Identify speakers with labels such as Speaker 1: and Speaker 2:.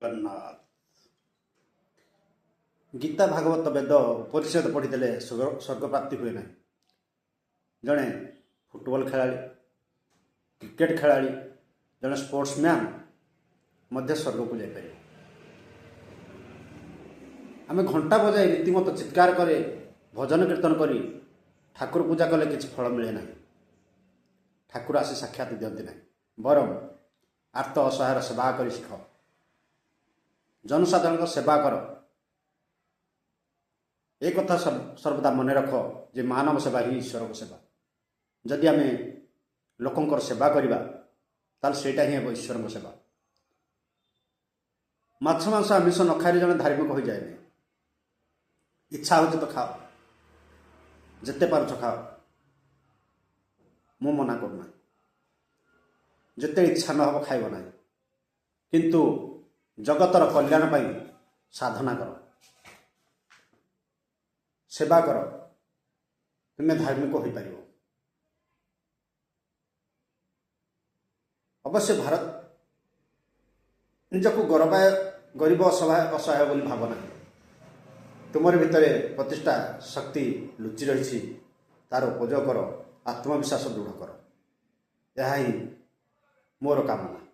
Speaker 1: जगन्नाथ गीता भागवत वेद उपनिषद पढ़ीदे स्वर्ग प्राप्ति हुए ना। जड़े फुटबॉल खेलाड़ी क्रिकेट खेलाड़ी जड़े स्पोर्ट्समैन मध्य स्वर्ग को जापर। आम घंटा बजाई रीतिमत चित्कार करे भजन कीर्तन करी ठाकुर पूजा कले किसी फल मिले ना। ठाकुर आसी साक्षात दिखती ना, बरम आर्त असहायर सेवा कर शिख, जनसाधारण सेवा कर। एक कथा सर्वदा मन रख जे मानव सेवा ही ईश्वर को सेवा। जदि आम लोकंकर सेवा करवा ताल सेटा ही हम ईश्वर को सेवा। माछ मांस आमिष न खाई जड़े धार्मिक हो जाए। इच्छा हो तो खाओ, जिते पार्छ खाओ, मु मना करना। जिते इच्छा न हो खाइब ना, किंतु जगतर कल्याण पाई साधना कर, सेवा कर, तुम्हें धार्मिक हो पार। अवश्य भारत निजक गरीब असहाय बोली भावना। तुमर भितर प्रतिष्ठा शक्ति लुचि रही, तार उपयोग कर, आत्मविश्वास दृढ़ कर। यह ही मोर कामना।